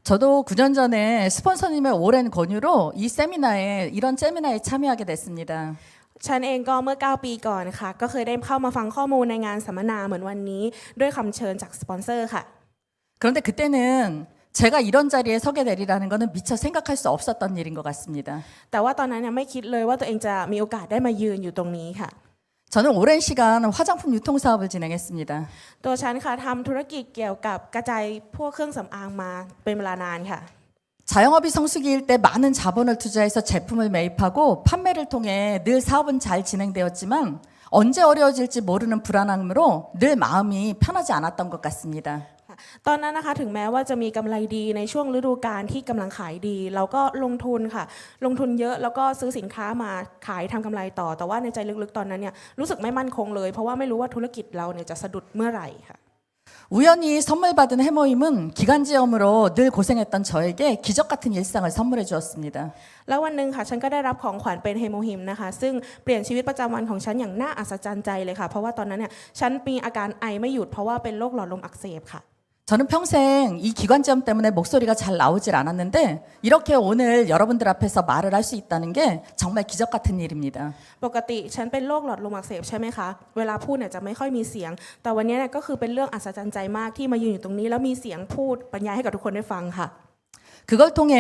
저도 9년 전에 스폰서님의 오랜 권유로 이런 세미나에 참여하게 됐습니다. ฉันเองก็เมื่อ9ปีก่อนค่ะก็เคยได้เข้ามาฟังข้อมูลในงานสัมมนาเหมือนวันนี้ด้วยคำเชิญจากสปอนเซอร์ค่ะ 그런데 그때는 제가 이런 자리에 서게 되리라는 것은 미처 생각할 수 없었던 일인 것 같습니다. แต่ว่าตอนนั้นเนี่ยไม่คิดเลยว่าตัวเองจะมีโอกาสได้มายืนอยู่ตรงนี้ค่ะ 저는 오랜 시간 화장품 유통 사업을 진행했습니다. ตัวฉันค่ะทำธุรกิจเกี่ยวกับกระจายพวกเครื่องสำอางมาเป็นเวลานานค่ะ 자영업이 성수기일 때 많은 자본을 투자해서 제품을 매입하고 판매를 통해 늘 사업은 잘 진행되었지만 언제 어려워질지 모르는 불안함으로 늘 마음이 편하지 않았던 것 같습니다. ตอนนั้นนะคะถึงแม้ว่าจะมีกำไรดีในช่วงฤดูกาลที่กำลังขายดีเราก็ลงทุนค่ะลงทุนเยอะแล้วก็ซื้อสินค้ามาขายทำกำไรต่อแต่ว่าในใจลึกๆตอนนั้นเนี่ยรู้สึกไม่มั่นคงเลยเพราะว่าไม่รู้ว่าธุรกิจเราเนี่ยจะสะดุดเมื่อไหร่ค่ะ 우연히 선물 받은 해모임은 기간지염으로 늘 고생했던 저에게 기적 같은 일상을 선물해 주었습니다. แล้ววันหนึ่งค่ะฉันก็ได้รับของขวัญเป็นเฮโมฮิมนะคะซึ่งเปลี่ยนชีวิตประจำวันของฉันอย่างน่าอัศจรรย์ใจเลยค่ะเพราะว่าตอนนั้นเนี่ยฉันมีอาการไอไม่หยุดเพราะว่าเป็นโรคหลอดลมอักเสบค่ะ 저는 평생 이 기관지염 때문에 목소리가 잘 나오질 않았는데 이렇게 오늘 여러분들 앞에서 말을 할 수 있다는 게 정말 기적 같은 일입니다. ปกติฉันเป็นโรคหลอดลมอักเสบใช่ไหมคะเวลาพูดเนี่ยจะไม่ค่อยมีเสียงแต่วันนี้เนี่ยก็คือเป็นเรื่องอัศจรรย์ใจมากที่มายืนอยู่ตรงนี้แล้วมีเสียงพูดบรรยายให้กับทุกคนได้ฟังค่ะ 그걸 통해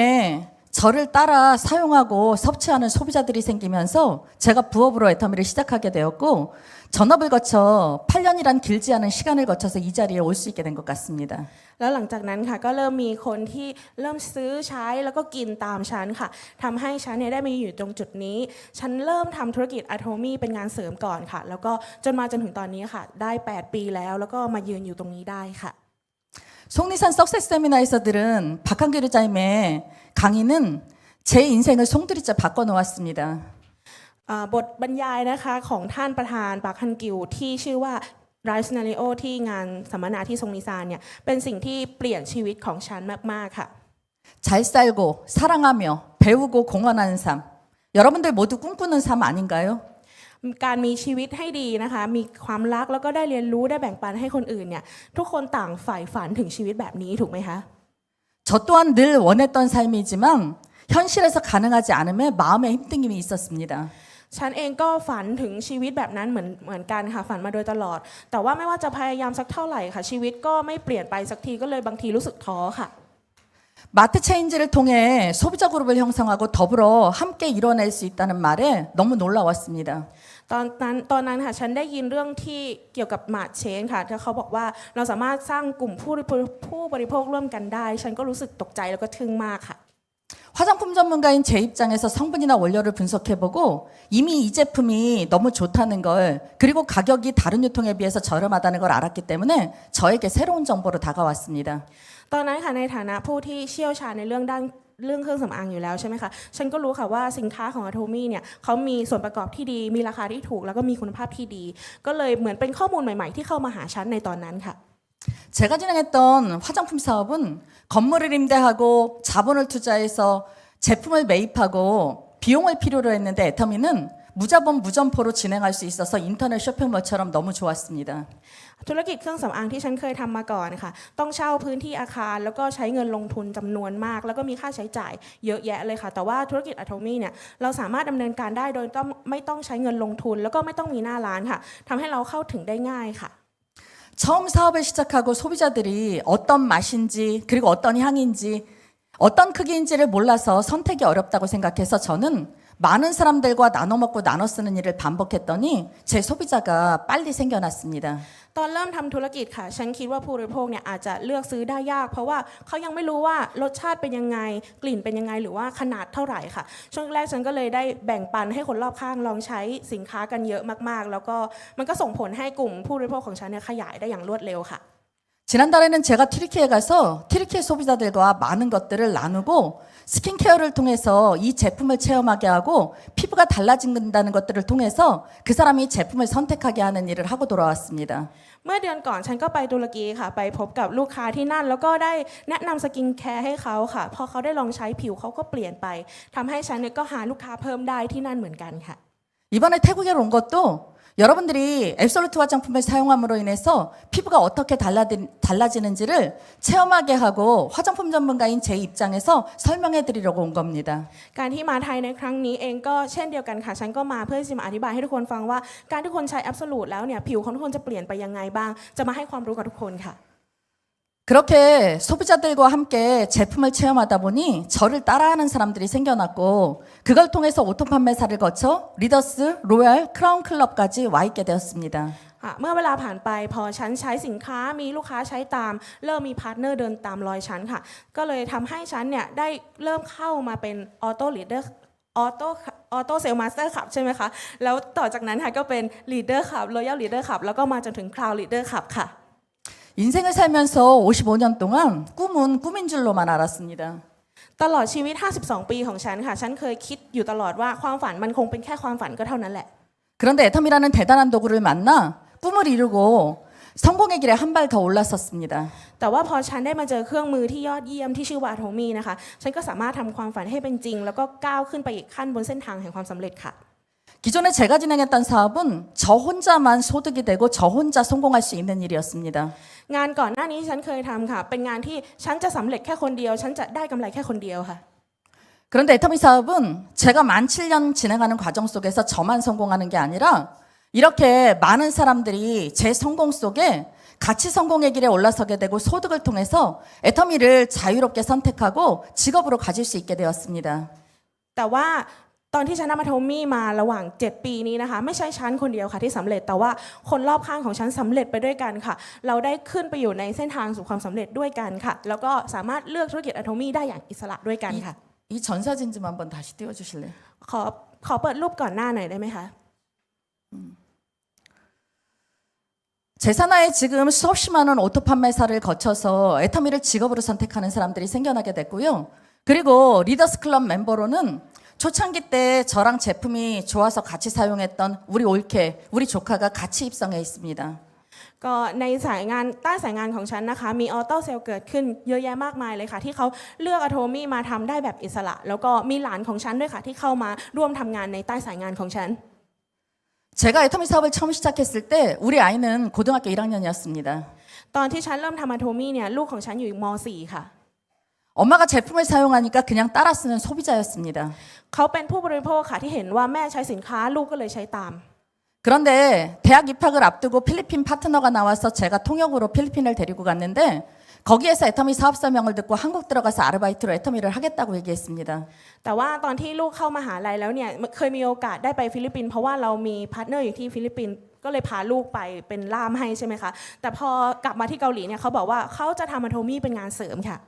저를 따라 사용하고 섭취하는 소비자들이 생기면서 제가 부업으로 애터미를 시작하게 되었고 전업을 거쳐 8년이란 길지 않은 시간을 거쳐서 이 자리에 올 수 있게 된 것 같습니다. แล้วหลังจากนั้นค่ะก็เริ่มมีคนที่เริ่มซื้อใช้แล้วก็กินตามฉันค่ะทำให้ฉันเนี่ยได้มาอยู่ตรงจุดนี้ฉันเริ่มทำธุรกิจอะโทมี่เป็นงานเสริมก่อนค่ะแล้วก็จนถึงตอนนี้ค่ะได้8ปีแล้วก็มายืนอยู่ตรงนี้ได้ค่ะ 속리산 석세스 세미나에서 들은 박한규 리자임의 강의는 제 인생을 송두리째 바꿔놓았습니다. บทบรรยายนะคะของท่านประธานปาร์คฮันกิวที่ชื่อว่า Rise Scenario ที่งานสัมมนาที่ทรงนิซานเนี่ยเป็นสิ่งที่เปลี่ยนชีวิตของฉันมากๆค่ะ 잘 살고 사랑하며 배우고 공헌하는 삶. 여러분들 모두 꿈꾸는 삶 아닌가요? การมีชีวิตให้ดีนะคะมีความรักแล้วก็ได้เรียนรู้ได้แบ่งปันให้คนอื่นเนี่ยทุกคนต่างใฝ่ฝันถึงชีวิตแบบนี้ถูกไหมคะ 저 또한 늘 원했던 삶이지만 현실에서 가능하지 않음에 마음에 힘듦이 있었습니다. ฉันเองก็ฝันถึงชีวิตแบบนั้นเหมือนกันค่ะฝันมาโดยตลอดแต่ว่าไม่ว่าจะพยายามสักเท่าไหร่ค่ะชีวิตก็ไม่เปลี่ยนไปสักทีก็เลยบางทีรู้สึกท้อค่ะ 마트 체인지를 통해 소비자 그룹을 형성하고 더불어 함께 이뤄낼 수 있다는 말에 너무 놀라웠습니다. ตอนนั้นค่ะฉันได้ยินเรื่องที่เกี่ยวกับมาร์ทเชนค่ะที่เขาบอกว่าเราสามารถสร้างกลุ่มผู้บริโภคร่วมกันได้ฉันก็รู้สึกตกใจแล้วก็ทึ่งมากค่ะ 화장품 전문가인 제 입장에서 성분이나 원료를 분석해보고 이미 이 제품이 너무 좋다는 걸 그리고 가격이 다른 유통에 비해서 저렴하다는 걸 알았기 때문에 저에게 새로운 정보로 다가왔습니다. ตอนนั้นค่ะในฐานะผู้ที่เชี่ยวชาญในเรื่องเครื่องสำอางอยู่แล้วใช่ไหมคะฉันก็รู้ค่ะว่าสินค้าของอะโทมี่เนี่ยเขามีส่วนประกอบที่ดีมีราคาที่ถูกแล้วก็มีคุณภาพที่ดีก็เลยเหมือนเป็นข้อมูลใหม่ๆที่เข้ามาหาฉันในตอนนั้นค่ะ 제가 진행했던 화장품 사업은 건물을 임대하고 자본을 투자해서 제품을 매입하고 비용을 필요로 했는데 애터미는 무자본 무점포로 진행할 수 있어서 인터넷 쇼핑몰처럼 너무 좋았습니다. ธุรกิจเครื่องสำอางที่ฉันเคยทำมาก่อนค่ะต้องเช่าพื้นที่อาคารแล้วก็ใช้เงินลงทุนจำนวนมากแล้วก็มีค่าใช้จ่ายเยอะแยะเลยค่ะแต่ว่าธุรกิจอะโทมี่เนี่ยเราสามารถดำเนินการได้โดยไม่ต้องใช้เงินลงทุนแล้วก็ไม่ต้องมีหน้าร้านค่ะทำให้เราเข้าถึงได้ง่ายค่ะ 처음 사업을 시작하고 소비자들이 어떤 맛인지 그리고 어떤 향인지 어떤 크기인지를 몰라서 선택이 어렵다고 생각해서 저는 많은 사람들과 나눠 먹고 나눠 쓰는 일을 반복했더니 제 소비자가 빨리 생겨났습니다. ตอนเริ่มทำธุรกิจค่ะฉันคิดว่าผู้บริโภคเนี่ยอาจจะเลือกซื้อได้ยากเพราะว่าเขายังไม่รู้ว่ารสชาติเป็นยังไงกลิ่นเป็นยังไงหรือว่าขนาดเท่าไหร่ค่ะช่วงแรกฉันก็เลยได้แบ่งปันให้คนรอบข้างลองใช้สินค้ากันเยอะมากๆแล้วก็มันก็ส่งผลให้กลุ่มผู้บริโภคของฉันเนี่ยขยายได้อย่างรวดเร็วค่ะ 지난달에는 제가 튀르키예에 가서 튀르키예 소비자들과 많은 것들을 나누고 스킨케어를 통해서 이 제품을 체험하게 하고 피부가 달라진다는 것들을 통해서 그 사람이 제품을 선택하게 하는 일을 하고 돌아왔습니다. เมื่อเดือนก่อนฉันก็ไปตุรกีค่ะไปพบกับลูกค้าที่นั่นแล้วก็ได้แนะนำสกินแคร์ให้เขาค่ะพอเขาได้ลองใช้ผิวเขาก็เปลี่ยนไปทำให้ฉันเนี่ยก็หาลูกค้าเพิ่มได้ที่นั่นเหมือนกันค่ะ 이번에 태국에 온 것도 여러분들이 앱솔루트 화장품을 사용함으로 인해서 피부가 어떻게 달라지는지를 체험하게 하고 화장품 전문가인 제 입장에서 설명해 드리려고 온 겁니다. การที่มาไทยในครั้งนี้เองก็เช่นเดียวกันค่ะฉันก็มาเพื่อที่จะมาอธิบายให้ทุกคนฟังว่าการที่คนใช้ Absolute แล้วเนี่ยผิวของทุกคนจะเปลี่ยนไปยังไงบ้างจะมาให้ความรู้กับทุกคนค่ะ 그렇게 소비자들과 함께 제품을 체험하다 보니 저를 따라하는 사람들이 생겨났고 그걸 통해서 오토 판매사를 거쳐 리더스, 로얄, 크라운 클럽까지 와 있게 되었습니다. เมื่อเวลาผ่านไปพอฉันใช้สินค้ามีลูกค้าใช้ตามเริ่มมีพาร์ทเนอร์เดินตามรอยฉันค่ะก็เลยทำให้ฉันเนี่ยได้เริ่มเข้ามาเป็นออโต้ลีดเดอร์ออโต้เซลล์มาสเตอร์ขับใช่ไหมคะแล้วต่อจากนั้นค่ะก็เป็นลีดเดอร์ขับรอยัลลีดเดอร์ขับแล้วก็มาจนถึงคราวลีดเดอร์ขับค่ะ 인생을 살면서 55년 동안 꿈은 꿈인 줄로만 알았습니다. ตลอดชีวิต 52 ปีของฉันค่ะฉันเคยคิดอยู่ตลอดว่าความฝันมันคงเป็นแค่ความฝันก็เท่านั้นแหละ 그런데 애텀이라는 대단한 도구를 만나 꿈을 이루고 성공의 길에 한 발 더 올랐었습니다. แต่ว่าพอฉันได้มาเจอเครื่องมือที่ยอดเยี่ยมที่ชื่อว่า Atomy นะคะฉันก็สามารถทำความฝันให้เป็นจริงแล้วก็ก้าวขึ้นไปอีกขั้นบนเส้นทางแห่งความสำเร็จค่ะ 기존에 제가 진행했던 사업은 저 혼자만 소득이 되고 저 혼자 성공할 수 있는 일이었습니다. งานก่อนหน้านี้ฉันเคยทำค่ะเป็นงานที่ฉันจะสำเร็จแค่คนเดียวฉันจะได้กำไรแค่คนเดียวค่ะ 그런데 애터미 사업은 제가 만 7년 진행하는 과정 속에서 저만 성공하는 게 아니라 이렇게 많은 사람들이 제 성공 속에 같이 성공의 길에 올라서게 되고 소득을 통해서 애터미를 자유롭게 선택하고 직업으로 가질 수 있게 되었습니다. แต่ว่าตอนที่ฉันนำมาโทมี่มาระหว่าง7 ปีนี้นะคะไม่ใช่ฉันคนเดียวค่ะที่สำเร็จแต่ว่าคนรอบข้างของฉันสำเร็จไปด้วยกันค่ะเราได้ขึ้นไปอยู่ในเส้นทางสู่ความสำเร็จด้วยกันค่ะแล้วก็สามารถเลือกธุรกิจอะโทมี่ได้อย่างอิสระด้วยกันค่ะ 이 전사진 좀 한번 다시 띄워주실래요? ขอเปิดรูปก่อนหน้าหน่อยได้ไหมคะ 제 산하에 지금 수없이 많은 오토 판매사를 거쳐서 애터미를 직업으로 선택하는 사람들이 생겨나게 됐고요. 그리고 리더스 클럽 멤버로는 초창기 때 저랑 제품이 좋아서 같이 사용했던 우리 올케, 우리 조카가 같이 입성해 있습니다. ก็ในสายงานใต้สายงานของฉันนะคะมีออโต้เซลล์เกิดขึ้นเยอะแยะมากมายเลยค่ะที่เขาเลือกอะโทมี่มาทำได้แบบอิสระแล้วก็มีหลานของฉันด้วยค่ะที่เข้ามาร่วมทำงานในใต้สายงานของฉัน 제가 애터미 사업을 처음 시작했을 때 우리 아이는 고등학교 1학년이었습니다. ตอนที่ฉันเริ่มทำอะโทมี่เนี่ยลูกของฉันอยู่ม .4 ค่ะ 엄마가 제품을 사용하니까 그냥 따라 쓰는 소비자였습니다. เขาเป็นผู้บริโภคค่ะที่เห็นว่าแม่ใช้สินค้าลูกก็เลยใช้ตาม 그런데 대학 입학을 앞두고 필리핀 파트너가 나와서 제가 통역으로 필리핀을 데리고 갔는데 거기에서 애터미 사업 설명을 듣고 한국 들어가서 아르바이트로 애터미를 하겠다고 얘기했습니다. แต่ว่าตอนที่ลูกเข้ามหาลัยแล้วเนี่ยเคยมีโอกาสได้ไปฟิลิปปินส์เพราะว่าเรามีพาร์ทเนอร์อยู่ที่ฟิลิปปินส์ก็เลยพาลูกไปเป็นล่ามให้ใช่ไหมคะแต่พอกลับมาที่เกาหลีเนี่ยเขาบอกว่าเขาจะทำอะโทมี่เป็นงานเสริมค่ะ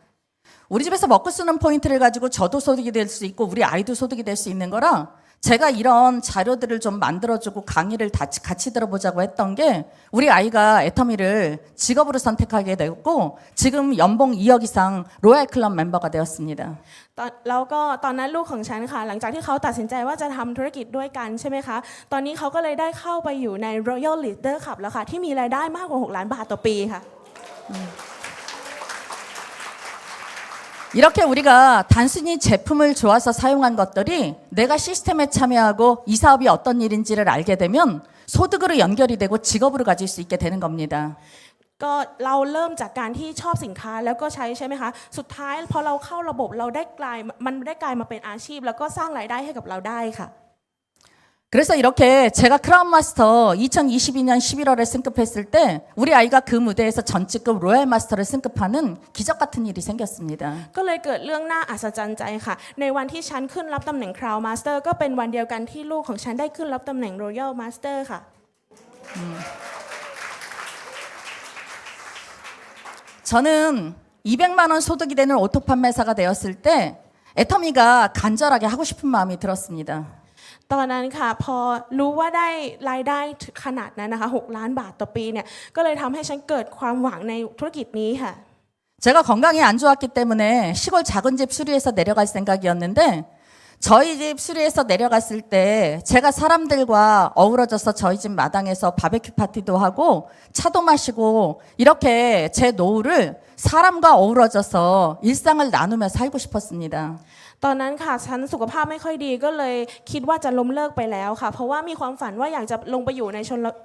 우리 집에서 먹고 쓰는 포인트를 가지고 저도 소득이 될 수 있고 우리 아이도 소득이 될 수 있는 거라 제가 이런 자료들을 좀 만들어주고 강의를 같이 들어보자고 했던 게 우리 아이가 애터미를 직업으로 선택하게 되었고 지금 연봉 2억 이상 로얄 클럽 멤버가 되었습니다. แล้วก็ตอนนั้นลูกของฉันค่ะหลังจากที่เขาตัดสินใจว่าจะทำธุรกิจด้วยกันใช่ไหมคะตอนนี้เขาก็เลยได้เข้าไปอยู่ใน Royal Leader Club แล้วค่ะที่มีรายได้มากกว่า6 ล้านบาทต่อปีค่ะ 이렇게 우리가 단순히 제품을 좋아서 사용한 것들이 내가 시스템에 참여하고 이 사업이 어떤 일인지를 알게 되면 소득으로 연결이 되고 직업으로 가질 수 있게 되는 겁니다. ก็เราเริ่มจากการที่ชอบสินค้าแล้วก็ใช้ใช่ไหมคะสุดท้ายพอเราเข้าระบบเราได้กลายมาเป็นอาชีพแล้วก็สร้างรายได้ให้กับเราได้ค่ะ 그래서 이렇게 제가 크라운 마스터 2022년 11월에 승급했을 때 우리 아이가 그 무대에서 전직급 로얄 마스터를 승급하는 기적 같은 일이 생겼습니다. ก็เลยเกิดเรื่องน่าอัศจรรย์ใจค่ะในวันที่ฉันขึ้นรับตำแหน่ง Crown Master ก็เป็นวันเดียวกันที่ลูกของฉันได้ขึ้นรับตำแหน่ง Royal Master ค่ะ 저는 200만 원 소득이 되는 오토 판매사가 되었을 때 애터미가 간절하게 하고 싶은 마음이 들었습니다. ตอนนั้นค่ะพอรู้ว่าได้รายได้ขนาดนั้นนะคะ6 ล้านบาทต่อปีเนี่ยก็เลยทำให้ฉันเกิดความหวังในธุรกิจนี้ค่ะ 제가 건강이 안 좋았기 때문에 시골 작은 집 수리해서 내려갈 생각이었는데 저희 집 수리해서 내려갔을 때 제가 사람들과 어우러져서 저희 집 마당에서 바베큐 파티도 하고 차도 마시고 이렇게 제 노후를 사람과 어우러져서 일상을 나누며 살고 싶었습니다. ตอนนั้นค่ะฉันสุขภาพไม่ค่อยดีก็เลยคิดว่าจะล้มเลิกไปแล้วค่ะ เพราะว่ามีความฝันว่าอยากจะลงไปอยู่ใน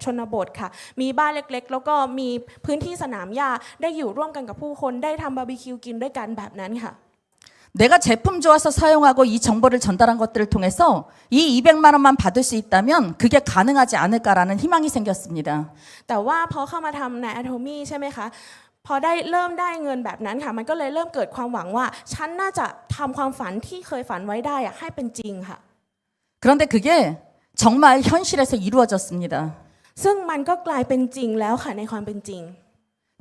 ชนบทค่ะ มีบ้านเล็กๆ แล้วก็มีพื้นที่สนามหญ้าได้อยู่ร่วมกันกับผู้คนได้ทำบาร์บีคิวกินด้วยกันแบบนั้นค่ะ 내가 제품 좋아서 사용하고 이 정보를 전달한 것들을 통해서 이 200만 원만 받을 수 있다면 그게 가능하지 않을까라는 희망이 생겼습니다. แต่ว่าพอเข้ามาทำใน Atomy ใช่ไหมคะพอเริ่มได้เงินแบบนั้นค่ะมันก็เลยเริ่มเกิดความหวังว่าฉันน่าจะทำความฝันที่เคยฝันไว้ได้อะให้เป็นจริงค่ะ 그런데 그게 정말 현실에서 이루어졌습니다. ซึ่งมันก็กลายเป็นจริงแล้วค่ะในความเป็นจริง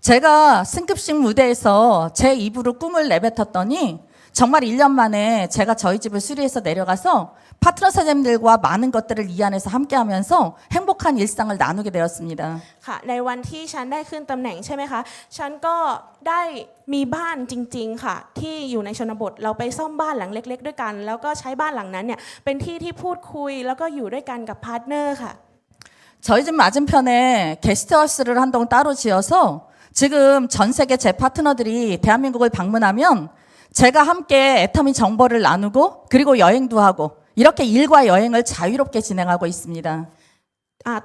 제가 승급식 무대에서 제 입으로 꿈을 내뱉었더니 정말 1년 만에 제가 저희 집을 수리해서 내려가서 파트너 사장님들과 많은 것들을 이 안에서 함께하면서 행복한 일상을 나누게 되었습니다. ค่ะในวันที่ฉันได้ขึ้นตำแหน่งใช่ไหมคะฉันก็ได้มีบ้านจริงๆค่ะที่อยู่ในชนบทเราไปซ่อมบ้านหลังเล็กๆด้วยกันแล้วก็ใช้บ้านหลังนั้นเนี่ยเป็นที่ที่พูดคุยแล้วก็อยู่ด้วยกันกับพาร์ทเนอร์ค่ะ 저희 집 맞은편에 게스트하우스를 한 동 따로 지어서 지금 전 세계 제 파트너들이 대한민국을 방문하면 제가 함께 애터미 정보를 나누고 그리고 여행도 하고 이렇게 일과 여행을 자유롭게 진행하고 있습니다.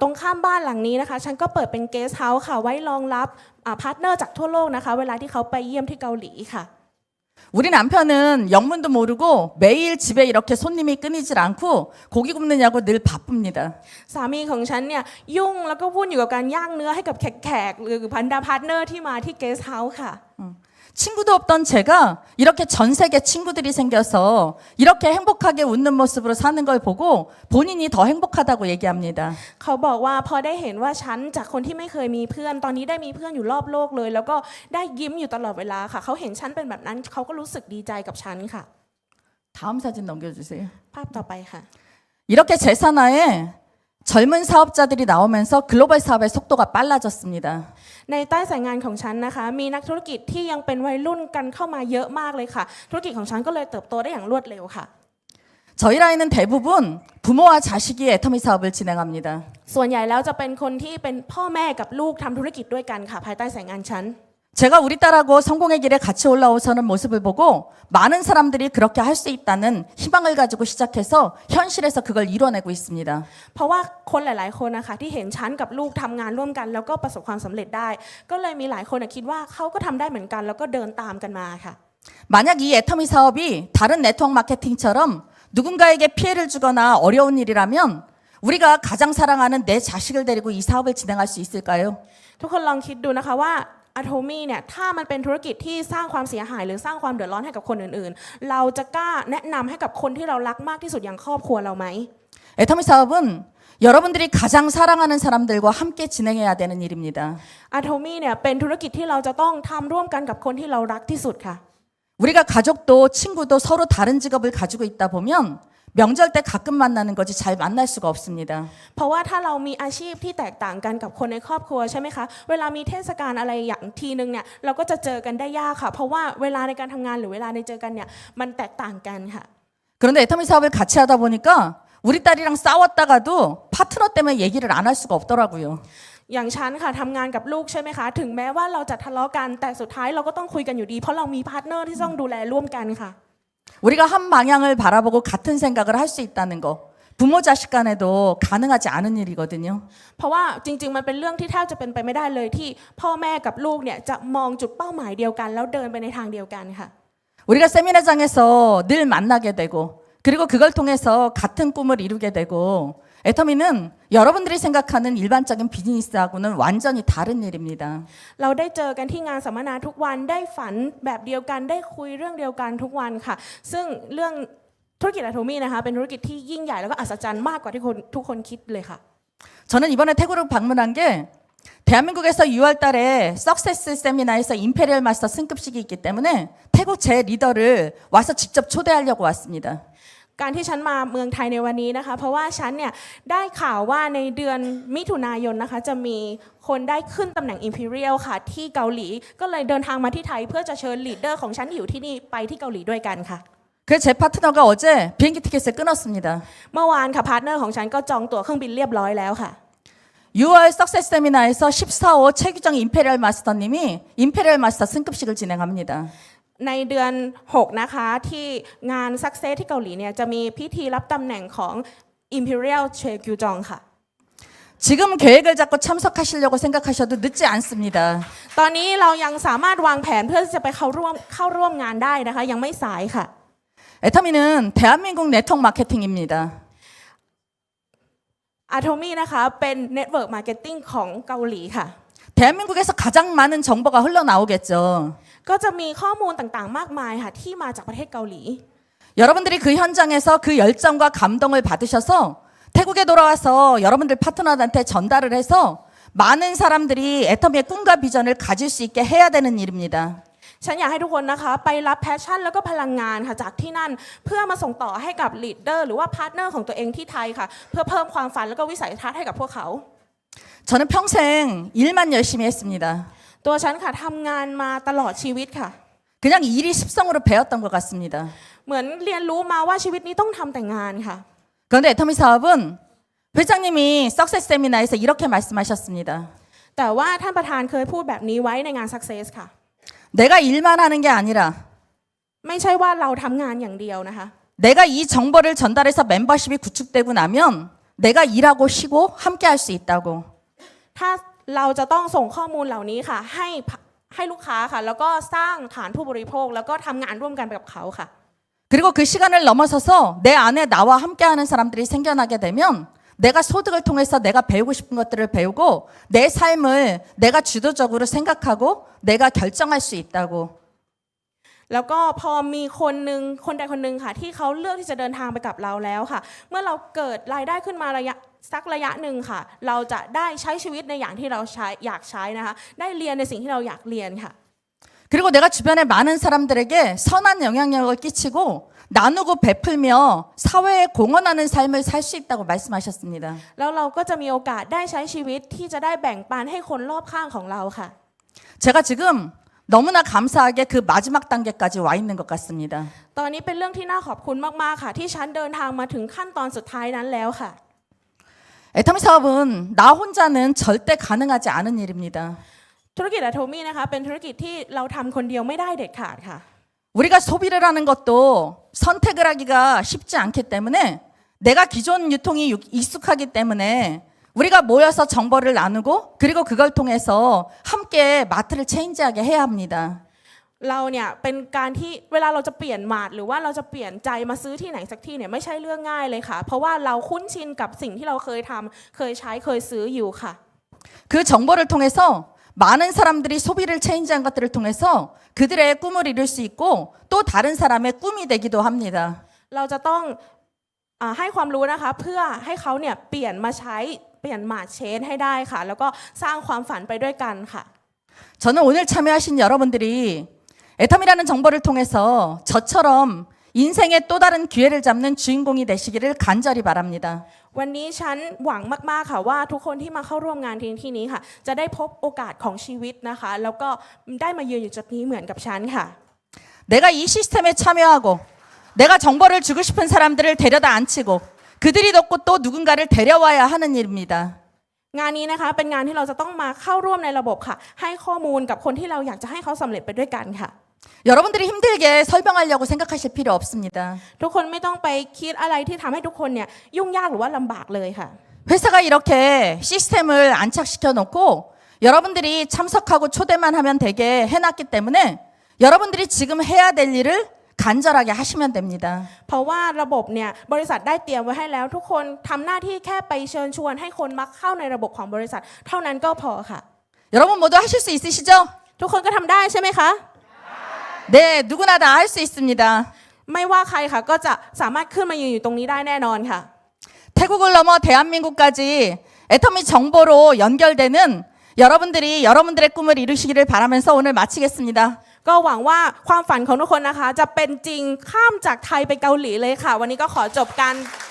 ตรงข้ามบ้านหลังนี้นะคะฉันก็เปิดเป็นเกสต์เฮาส์ค่ะไว้รองรับพาร์ทเนอร์จากทั่วโลกนะคะเวลาที่เขาไปเยี่ยมที่เกาหลีค่ะ 우리 남편은 영문도 모르고 매일 집에 이렇게 손님이 끊이질 않고 고기 굽느냐고 늘 바쁩니다. สามีของฉันเนี่ยยุ่งแล้วก็วุ่นอยู่กับการย่างเนื้อให้กับแขกๆหรือพันธะพาร์ทเนอร์ที่มาที่เกสต์เฮาส์ค่ะ 친구도 없던 제가 이렇게 전 세계 친구들이 생겨서 이렇게 행복하게 웃는 모습으로 사는 걸 보고 본인이 더 행복하다고 얘기합니다. เขาบอกว่าพอได้เห็นว่าฉันจากคนที่ไม่เคยมีเพื่อนตอนนี้ได้มีเพื่อนอยู่รอบโลกเลย แล้วก็ได้ยิ้มอยู่ตลอดเวลาค่ะเขาเห็นฉันเป็นแบบนั้นเขาก็รู้สึกดีใจกับฉันค่ะ 다음 사진 넘겨주세요. ภาพต่อไปค่ะ 이렇게 제 산하에 젊은 사업자들이 나오면서 글로벌 사업의 속도가 빨라졌습니다. ในใต้สายงานของฉันนะคะมีนักธุรกิจที่ยังเป็นวัยรุ่นกันเข้ามาเยอะมากเลยค่ะธุรกิจของฉันก็เลยเติบโตได้อย่างรวดเร็วค่ะ 저희 라인은 대부분 부모와 자식이 애터미 사업을 진행합니다. ส่วนใหญ่แล้วจะเป็นคนที่เป็นพ่อแม่กับลูกทำธุรกิจด้วยกันค่ะภายใต้สายงานฉัน 제가 우리 딸하고 성공의 길에 같이 올라오서는 모습을 보고 많은 사람들이 그렇게 할 수 있다는 희망을 가지고 시작해서 현실에서 그걸 이뤄내고 있습니다. เพราะว่าคนหลายๆคนนะคะที่เห็นฉันกับลูกทำงานร่วมกัน แล้วก็ประสบความสำเร็จได้ ก็เลยมีหลายคนคิดว่าเขาก็ทำได้เหมือนกัน แล้วก็เดินตามกันมาค่ะ 만약 이 애터미 사업이 다른 네트워크 마케팅처럼 누군가에게 피해를 주거나 어려운 일이라면 우리가 가장 사랑하는 내 자식을 데리고 이 사업을 진행할 수 있을까요? ทุกคนลองคิดดูนะคะว่าAtomy เนี่ยถ้ามันเป็นธุรกิจที่สร้างความเสียหายหรือสร้างความเดือดร้อนให้กับคนอื่นๆเราจะกล้าแนะนำให้กับคนที่เรารักมากที่สุดอย่างครอบครัวเราไหม 애터미 사업은 여러분들이 가장 사랑하는 사람들과 함께 진행해야 되는 일입니다. Atomy เนี่ยเป็นธุรกิจที่เราจะต้องทำร่วมกันกับคนที่เรารักที่สุดค่ะ 우리가 가족도 친구도 서로 다른 직업을 가지고 있다 보면 명절 때 가끔 만나는 거지 잘 만날 수가 없습니다. เพราะว่าถ้าเรามีอาชีพที่แตกต่างกันกับคนในครอบครัวใช่ไหมคะเวลามีเทศกาลอะไรอย่างทีนึงเนี่ยเราก็จะเจอกันได้ยากค่ะเพราะว่าเวลาในการทำงานหรือเวลาในเจอกันเนี่ยมันแตกต่างกันค่ะ 그런데 애터미 사업을 같이 하다 보니까 우리 딸이랑 싸웠다가도 파트너 때문에 얘기를 안 할 수가 없더라고요. อย่างฉันค่ะทำงานกับลูกใช่ไหมคะถึงแม้ว่าเราจะทะเลาะกันแต่สุดท้ายเราก็ต้องคุยกันอยู่ดีเพราะเรามีพาร์ทเนอร์ที่ต้องดูแลร่วมกันค่ะ 우리가 한 방향을 바라보고 같은 생각을 할 수 있다는 거 부모 자식 간에도 가능하지 않은 일이거든요. เพราะว่าจริงๆมันเป็นเรื่องที่แทบจะเป็นไปไม่ได้เลยที่พ่อแม่กับลูกเนี่ยจะมองจุดเป้าหมายเดียวกันแล้วเดินไปในทางเดียวกันค่ะ 우리가 세미나장에서 늘 만나게 되고 그리고 그걸 통해서 같은 꿈을 이루게 되고 애터미는 여러분들이 생각하는 일반적인 비즈니스하고는 완전히 다른 일입니다. เราได้เจอกันที่งานสัมมนาทุกวันได้ฝันแบบเดียวกันได้คุยเรื่องเดียวกันทุกวันค่ะซึ่งเรื่องธุรกิจAtomyนะคะเป็นธุรกิจที่ยิ่งใหญ่แล้วก็อัศจรรย์มากกว่าที่ทุกคนคิดเลยค่ะ 저는 이번에 태국을 방문한 게 대한민국에서 6월 달에 석세스 세미나에서 임페리얼 마스터 승급식이 있기 때문에 태국 제 리더를 와서 직접 초대하려고 왔습니다. การที่ฉันมาเมืองไทยในวันนี้นะคะเพราะว่าฉันเนี่ยได้ข่าวว่าในเดือนมิถุนายนนะคะจะมีคนได้ขึ้นตำแหน่ง Imperial ค่ะที่เกาหลีก็เลยเดินทางมาที่ไทยเพื่อจะเชิญลีดเดอร์ของฉันที่อยู่ที่นี่ไปที่เกาหลีด้วยกันค่ะ 그래서 제 파트너가 어제 비행기 티켓을 끊었습니다. เมื่อวานค่ะพาร์ทเนอร์ของฉันก็จองตั๋วเครื่องบินเรียบร้อยแล้วค่ะ 6월 석세스 세미나에서 14호 최규정 임페리얼 마스터님이 임페리얼 마스터 승급식을 진행합니다. ในเดือน 6 นะคะที่งาน Success ที่เกาหลีเนี่ยจะมีพิธีรับตำแหน่งของ Imperial Cheogyujong ค่ะ 지금 계획을 잡고 참석하시려고 생각하셔도 늦지 않습니다. ตอนนี้เรายังสามารถวางแผนเพื่อที่จะไปเข้าร่วมงานได้นะคะยังไม่สายค่ะ 애터미는 대한민국 네트워크 마케팅입니다. Atomy นะคะเป็น Network Marketing ของเกาหลีค่ะ 대한민국에서 가장 많은 정보가 흘러나오겠죠. ก็จะมีข้อมูลต่างๆมากมายค่ะที่มาจากประเทศเกาหลี 여러분들이 그 현장에서 그 열정과 감동을 받으셔서 태국에 돌아와서 여러분들 파트너한테 전달을 해서 많은 사람들이 애터미의 꿈과 비전을 가질 수 있게 해야 되는 일입니다. ฉันอยากให้ทุกคนนะคะไปรับแพชชั่นแล้วก็พลังงานค่ะจากที่นั่นเพื่อมาส่งต่อให้กับลีดเดอร์หรือว่าพาร์ทเนอร์ของตัวเองที่ไทยค่ะเพื่อเพิ่มความฝันแล้วก็วิสัยทัศน์ให้กับพวกเขา 저는 평생 일만 열심히 했습니다. ตัวฉันค่ะทำงานมาตลอดชีวิตค่ะ 그냥 일이 습성으로 배웠던 것 같습니다. เหมือนเรียนรู้มาว่าชีวิตนี้ต้องทำแต่งานค่ะ 그런데 애터미 사업은 회장님이 석세스 세미나에서 이렇게 말씀하셨습니다. แต่ว่าท่านประธานเคยพูดแบบนี้ไว้ในงาน Success ค่ะ 내가 일만 하는 게 아니라 ไม่ใช่ว่าเราทำงานอย่างเดียวนะคะ 내가 이 정보를 전달해서 멤버십이 구축되고 나면 내가 일하고 쉬고 함께 할 수 있다고. ถ้าเราจะต้องส่งข้อมูลเหล่านี้ค่ะให้ลูกค้าค่ะแล้วก็สร้างฐานผู้บริโภคแล้วก็ทำงานร่วมกันกับเขาค่ะ 그리고 그 시간을 넘어서서 내 안에 나와 함께하는 사람들이 생겨나게 되면 내가 소득을 통해서 내가 배우고 싶은 것들을 배우고 내 삶을 내가 주도적으로 생각하고 내가 결정할 수 있다고. แล้วก็พอมีคนใดคนหนึ่งค่ะที่เขาเลือกที่จะเดินทางไปกับเราแล้วค่ะเมื่อเราเกิดรายได้ขึ้นมาสักระยะหนึ่งค่ะเราจะได้ใช้ชีวิตในอย่างที่เราอยากใช้นะคะได้เรียนในสิ่งที่เราอยากเรียนค่ะ 그리고 내가 주변에 많은 사람들에게 선한 영향력을 끼치고 나누고 베풀며 사회에 공헌하는 삶을 살 수 있다고 말씀하셨습니다. แล้วเราก็จะมีโอกาสได้ใช้ชีวิตที่จะได้แบ่งปันให้คนรอบข้างของเราค่ะ 제가 지금 너무나 감사하게 그 마지막 단계까지 와 있는 것 같습니다. ตอนนี้เป็นเรื่องที่น่าขอบคุณมากๆค่ะที่ฉันเดินทางมาถึงขั้นตอนสุดท้ายนั้นแล้วค่ะ 애터미 사업은 나 혼자는 절대 가능하지 않은 일입니다. ธุรกิจอะโทมี่นะคะเป็นธุรกิจที่เราทำคนเดียวไม่ได้เด็ดขาดค่ะ 우리가 소비를 하는 것도 선택을 하기가 쉽지 않기 때문에 내가 기존 유통이 익숙하기 때문에 우리가 모여서 정보를 나누고 그리고 그걸 통해서 함께 마트를 체인지하게 해야 합니다. เราเนี่ยเป็นการที่เวลาเราจะเปลี่ยนมาดหรือว่าเราจะเปลี่ยนใจมาซื้อที่ไหนสักที่เนี่ยไม่ใช่เรื่องง่ายเลยค่ะเพราะว่าเราคุ้นชินกับสิ่งที่เราเคยทำเคยใช้เคยซื้ออยู่ค่ะ 그 정보를 통해서 많은 사람들이 소비를 체인지한 것들을 통해서 그들의 꿈을 이룰 수 있고 또 다른 사람의 꿈이 되기도 합니다. เราจะต้องให้ความรู้นะคะเพื่อให้เขาเนี่ยเปลี่ยนมาใช้เปลี่ยนมาเชนให้ได้ค่ะแล้วก็สร้างความฝันไปด้วยกันค่ะ 저는 오늘 참여하신 여러분들이 애텀이라는 정보를 통해서 저처럼 인생의 또 다른 기회를 잡는 주인공이 되시기를 간절히 바랍니다. วันนี้ฉันหวังมากๆค่ะว่าทุกคนที่มาเข้าร่วมงานที่นี้ค่ะจะได้พบโอกาสของชีวิตนะคะแล้วก็ได้มายืนอยู่จุดนี้เหมือนกับฉันค่ะ 내가 이 시스템에 참여하고 내가 정보를 주고 싶은 사람들을 데려다 앉히고 그들이 돕고 또 누군가를 데려와야 하는 일입니다. งานนี้นะคะเป็นงานที่เราจะต้องมาเข้าร่วมในระบบค่ะให้ข้อมูลกับคนที่เราอยากจะให้เขาสำเร็จไปด้วยกันค่ะ 여러분들이 힘들게 설명하려고 생각하실 필요 없습니다. ทุกคนไม่ต้องไปคิดอะไรที่ทำให้ทุกคนเนี่ยยุ่งยากหรือว่าลำบากเลยค่ะ 회사가 이렇게 시스템을 안착시켜 놓고 여러분들이 참석하고 초대만 하면 되게 해놨기 때문에 여러분들이 지금 해야 될 일을 간절하게 하시면 됩니다. เพราะว่าระบบเนี่ยบริษัทได้เตรียมไว้ให้แล้วทุกคนทำหน้าที่แค่ไปเชิญชวนให้คนมาเข้าในระบบของบริษัทเท่านั้นก็พอค่ะ 여러분 모두 하실 수 있으시죠? ทุกคนก็ทำได้ใช่ไหมคะ 네, 누구나 다 할 수 있습니다. ไม่ว่าใครค่ะก็จะสามารถขึ้นมายืนอยู่ตรงนี้ได้แน่นอนค่ะ 태국을 넘어 대한민국까지 애터미 정보로 연결되는 여러분들이 여러분들의 꿈을 이루시기를 바라면서 오늘 마치겠습니다. ก็หวังว่าความฝันของทุกคนนะคะจะเป็นจริงข้ามจากไทยไปเกาหลีเลยค่ะ วันนี้ก็ขอจบการ